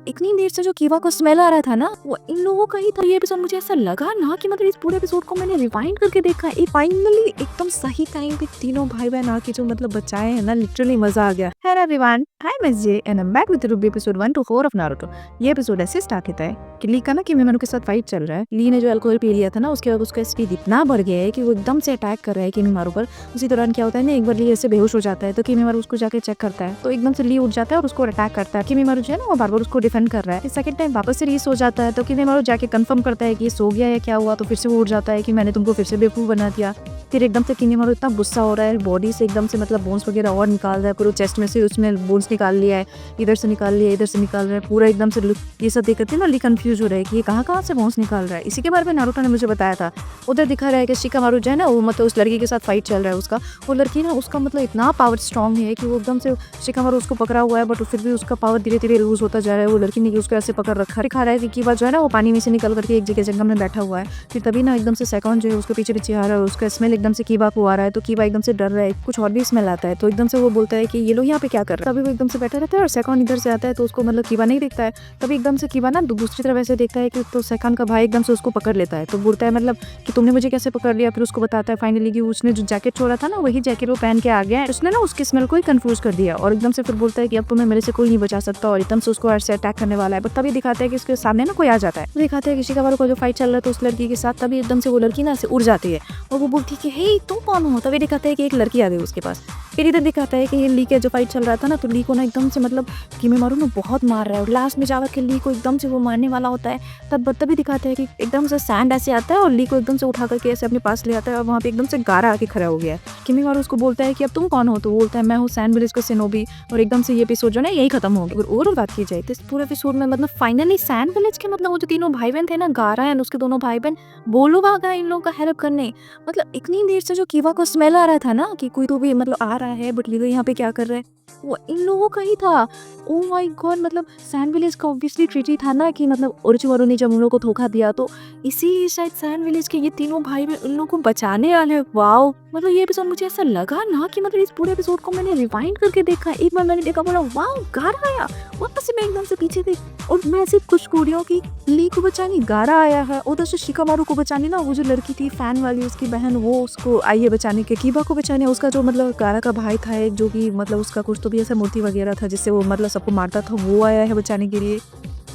इतनी देर से जो कीवा को स्मेल आ रहा था ना, वो इन लोगों का ही था। ये एपिसोड मुझे ऐसा लगा ना कि मतलब इस पूरे एपिसोड को मैंने रिवाइंड करके देखा है। फाइनली एकदम सही टाइम पे तीनों भाई बहन आके जो मतलब बचाए हैं ना, लिटरली मजा आ गया। Hello everyone, I am SJ and I am back with Ruby episode 1 to 4 of Naruto. ये एपिसोड ऐसे स्टार्ट होता है कि ली का ना किमीमारू के साथ फाइट चल रहा है। ली ने जो अल्कोहल पी लिया था ना, उसके बाद उसका स्पीड इतना बढ़ गया है कि वो एकदम से अटैक कर रहा है किमीमारू पर। उसी दौरान क्या होता है ना, एक बार ली ऐसे बेहोश हो जाता है तो किमीमारू उसको जाके चेक करता है, तो एकदम से ली उठ जाता है और उसको अटैक करता है। किमीमारू जो है ना, वो बार बार उसको डिफेंड कर रहा है। सेकंड टाइम वापस से ली सो जाता है तो किमीमारू जाके कंफर्म करता है कि ये सो गया है क्या हुआ, तो फिर से वो उठ जाता है कि मैंने तुमको फिर से बेवकूफ बना दिया। फिर एकदम से किमीमारू इतना गुस्सा हो रहा है, बॉडी से एकदम से मतलब बोन्स वगैरह और निकाल रहा है, पूरे चेस्ट में से उसने बोन्स निकाल लिया है, इधर से निकाल लिया, इधर से निकाल रहा है, पूरा एकदम से ये सब देख करते ना ली कंफ्यूज हो रहा है कि ये कहाँ से बोन्स निकाल रहा है। इसी के बारे में नारुतो ने मुझे बताया था। उधर दिखा रहा है कि शिकामारू जो है ना, वो मतलब उस लड़की के साथ फाइट चल रहा है उसका। वो लड़की ना, उसका मतलब इतना पावर स्ट्रॉन्ग है कि वो एकदम से शिकामारू उसको पकड़ा हुआ है, बट फिर भी उसका पावर धीरे धीरे लूज होता जा रहा है। वो लड़की ने उसको ऐसे पकड़ रखा दिखा रहा है कि कीवा जो है ना, वो पानी में से निकल करके एक जगह में बैठा हुआ है। फिर तभी ना एकदम से सेकंड जो है उसके पीछे पीछे आ रहा है, उसका स्मेल एकदम से कीवा को आ रहा है, तो कीवा एकदम से डर रहा है, कुछ और भी स्मेल आता है। तो एकदम से वो बोलता है कि ये लोग यहाँ पे क्या कर रहे हैं। तभी वो एकदम से बैठा रहता है और सेकंड इधर से आता है तो उसको मतलब कीवा नहीं दिखता है। तभी एकदम से कीवा ना दूसरी तरफ ऐसे देखता है कि तो सेकंड का भाई एकदम से उसको पकड़ लेता है, तो बोलता है मतलब कि तुमने मुझे कैसे पकड़ लिया। फिर उसको बताता है फाइनली कि उसने जो जैकेट छोड़ा था ना, वही जैकेट वो पहन के आ गया है। उसने ना उसकी स्मेल को ही कंफ्यूज कर दिया और एकदम से फिर बोलता है कि अब तुम्हें मेरे से कोई नहीं बचा सकता, और एकदम से उसको ऐसे अटैक करने वाला है। बट तभी दिखाता है कि उसके सामने ना कोई आ जाता है। तो दिखाते हैं कि शिकामारू का जो फाइट चल रहा था उस लड़की के साथ, तभी एकदम से वो लड़की ना ऐसे उड़ जाती है और वो बोलती है कि हे तुम कौन हो। तभी दिखाता है कि एक लड़की आ गई उसके पास। फिर इधर दिखाता है कि ली के जो फाइट चल रहा था ना, तो ली को ना एकदम से मतलब किमीमारू ने बहुत मार रहा है और लास्ट में जाकर के ली को एकदम से वो मारने वाला होता है। तभी दिखाता है कि एकदम से सैंड ऐसे आता है और ली को एकदम से उठा करके ऐसे अपने पास ले आता है और वहाँ पे एकदम से गारा आके खड़ा हो गया है। किमीमारू उसको बोलता है कि अब तुम कौन हो, तो बोलता है मैं हूँ सैंड विलेज का शिनोबी। और एकदम से ये एपिसोड जो है यही खत्म हो गया। अगर और बात की जाए तो इस पूरे एपिसोड में मतलब फाइनली सैंड विलेज के मतलब वो जो तीनों भाई बहन थे ना, गारा एंड उसके दोनों भाई बहन, बोलो आ गए इन लोगों का हेल्प करने। मतलब इतनी देर से जो कीवा को स्मेल आ रहा था ना कि कोई तो भी मतलब आ रहा है, बट लीलो यहाँ पे क्या कर रहा है, वो इन लोगों का ही था। ओ माय गॉड, मतलब सैंड विलेज का ऑब्वियसली ट्रिटी था ना कि मतलब ओरोचिमारू ने जब उन लोगों को धोखा दिया, तो इसी शायद सैंड विलेज के ये तीनों भाई बहन उन लोगों को बचाने वाले हैं। वाओ, मतलब ये एपिसोड मुझे ऐसा लगा ना कि मतलब इस पूरे एपिसोड को मैंने रिवाइंड करके देखा। एक बार मैंने देखा, बोला वाओ गारा आया, वापस से मैं एकदम से पीछे थी और मैं सिर्फ खुश हो रही हूँ कि ली को बचाने गारा आया है, उधर से शिकामारू को बचाने ना वो जो लड़की थी फैन वाली उसकी बहन, वो उसको आई है बचाने के। कीवा को बचाने उसका जो मतलब गारा का भाई था एक, जो कि मतलब उसका कुछ तो भी ऐसा मूर्ति वगैरह था जिससे वो मतलब सबको मारता था, वो आया है बचाने के लिए।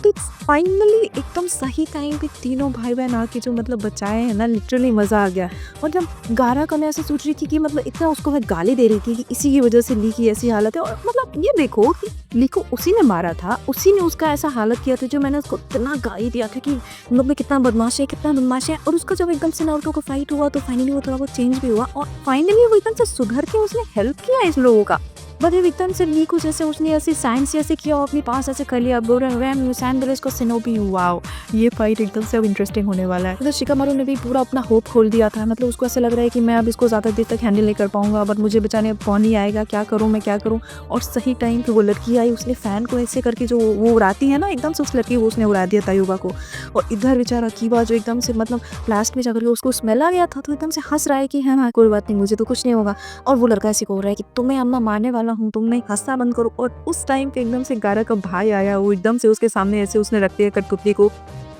तो फाइनली एकदम सही टाइम पे तीनों भाई बहन आके जो मतलब बचाए हैं ना, लिटरली मजा आ गया। मतलब गारा का मैं ऐसे सोच रही थी कि मतलब इतना उसको मैं गाली दे रही थी कि इसी की वजह से ली की ऐसी हालत है, और मतलब ये देखो कि ली को उसी ने मारा था, उसी ने उसका ऐसा हालत किया था, जो मैंने उसको इतना गाली दिया था कि मतलब कितना बदमाश है। और उसका जब एकदम से नारुतो को फाइट हुआ तो फाइनली वो थोड़ा बहुत चेंज भी हुआ और फाइनली वो एकदम से सुधर के उसने हेल्प किया इस लोगों का। बट एकदम से ली को जैसे उसने ऐसे साइंस ऐसे किया अपने पास ऐसे कर लिया, बोल रहे हैं सैंड विलेज को शिनोबी। वाओ, ये फाइट एकदम से अब इंटरेस्टिंग होने वाला है। तो शिकामारू ने भी पूरा अपना होप खोल दिया था, मतलब उसको ऐसा लग रहा है कि मैं अब इसको ज्यादा देर तक हैंडल नहीं कर पाऊंगा, बट मुझे बचाने कौन ही आएगा, क्या करूँ मैं क्या करूँ। और सही टाइम पे वो लड़की आई, उसने फैन को ऐसे करके जो वो उड़ाती है ना, एकदम से उस लड़की को उसने उड़ा दिया तायुबा को। और इधर बेचारा कीवा जो एकदम से मतलब लास्ट में जाकर उसको स्मेल आ गया था, तो एकदम से हंस रहा है कि हाँ कोई बात नहीं, मुझे तो कुछ नहीं होगा। और वो लड़का ऐसे बोल रहा है कि तुम्हें अम्मा मारने वाला हूँ, तुमने बंद करो। और उस टाइम पे एकदम से गारा का भाई आया, वो एकदम से उसके सामने ऐसे उसने रख दिया कठपुतली को।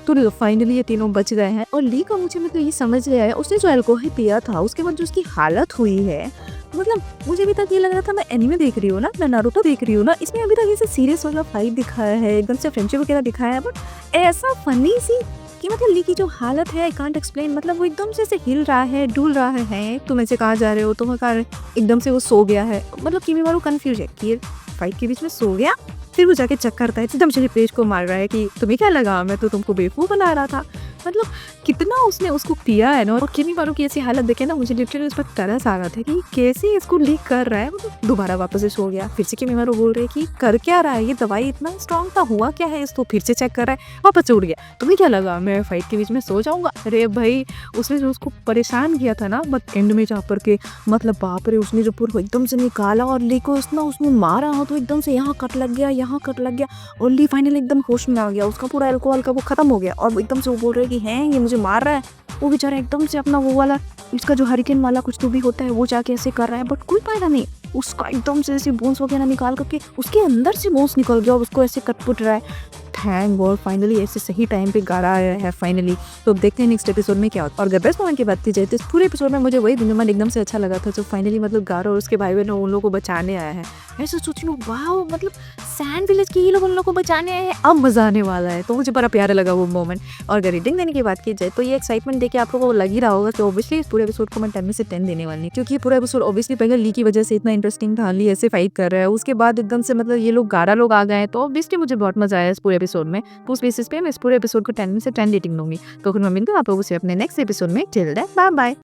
तो फाइनली ये तीनों बच गए हैं। और ली का मुझे मतलब ये समझ गया है, उसने जो अल्कोहल पिया था उसके बाद जो उसकी हालत हुई है, मतलब मुझे अभी तक ये लग रहा था मैं एनीमे देख रही हूँ ना, मैं नारुतो देख रही हूँ ना, इसमें अभी तक ऐसे सीरियस वाला फाइट दिखाया है, एकदम से फ्रेंडशिप वगैरह दिखाया है, बट ऐसा फनी सी कि मतलब ली की जो हालत है आई कांट एक्सप्लेन। मतलब वो एकदम से ऐसे हिल रहा है, डूल रहा है, तुम ऐसे कहाँ जा रहे हो, तुम कहाँ, एकदम से वो सो गया है। मतलब किमीमारू कंफ्यूज है कि फाइट के बीच में सो गया। फिर वो जाके चेक करता है, एकदम से पेज को मार रहा है कि तुम्हें क्या लगा, मैं तो तुमको बेवकूफ बना रहा था। मतलब कितना उसने उसको पिया है ना। और किमीमारू की ऐसी हालत देखे ना, मुझे लिटरली उस पर तरस आ रहा था कि कैसे इसको लीक कर रहा है। मतलब दोबारा वापस से सो गया, फिर से किमीमारू बोल रहे कि कर क्या रहा है, ये दवाई इतना स्ट्रॉन्ग था, हुआ क्या है इसको, फिर से चेक कर रहा है, वापस से उड़ गया। तुम्हें क्या लगा मैं फाइट के बीच में सो जाऊंगा। अरे भाई, उसने जो उसको परेशान किया था ना, बट एंड में जा पर के मतलब बाप रे, उसने जो पूरा एकदम से निकाला और ली को उसने मारा हो, तो एकदम से यहाँ कट लग गया, यहाँ कट लग गया, और ली फाइनली एकदम होश में आ गया, उसका पूरा अल्कोहल का वो खत्म हो गया। और एकदम से वो बोल रहे कि हैं ये मुझे मार रहा है। वो बेचारा एकदम से अपना वो वाला इसका जो हरिकेन वाला कुछ तो भी होता है वो जाके ऐसे कर रहा है, बट कोई फायदा नहीं। उसका एकदम से ऐसे बोन्स वगैरह निकाल करके उसके अंदर से बोन्स निकल गया और उसको ऐसे कटपुट रहा है। थैंक गॉड फाइनली ऐसे सही टाइम पे गारा आया है फाइनली। तो अब देखते हैं नेक्स्ट एपिसोड में क्या होता है। और अगर बेस्ट मोमेंट की बात की जाए तो इस पूरे एपिसोड में मुझे वही मोमेंट एकदम से अच्छा लगा था जो फाइनली मतलब गारा और उसके भाई बहन उन लोगों को बचाने आया है। ऐसे सोच रही हूँ वाह मतलब सैंड विलेज के ये लोग उन लोगों को बचाने आए हैं, अब मजा आने वाला है। तो मुझे बड़ा प्यारा लगा वो मोमेंट। और अगर रेटिंग देने की बात की जाए तो ये एक्साइटमेंट देके आप लोगों को लग ही रहा होगा कि ऑब्वियसली इस पूरे एपिसोड को मैं 10 में से 10 देने वाली हूँ, क्योंकि ये पूरा एपिसोड ऑब्वियसली पहले ली की वजह से इतना इंटरेस्टिंग था। ली ऐसे फाइट कर रहा है, उसके बाद एकदम से मतलब ये लोग गारा लोग आ गए, तो ऑब्वियसली मुझे बहुत मजा आया इस पूरे एपिसोड में। तो उस बेसिस पे मैं इस पूरे एपिसोड को 10 में से 10 रेटिंग दूंगी। तो फिर मैं मिलती हूँ आप लोगों से अपने नेक्स्ट एपिसोड में। Till then bye bye.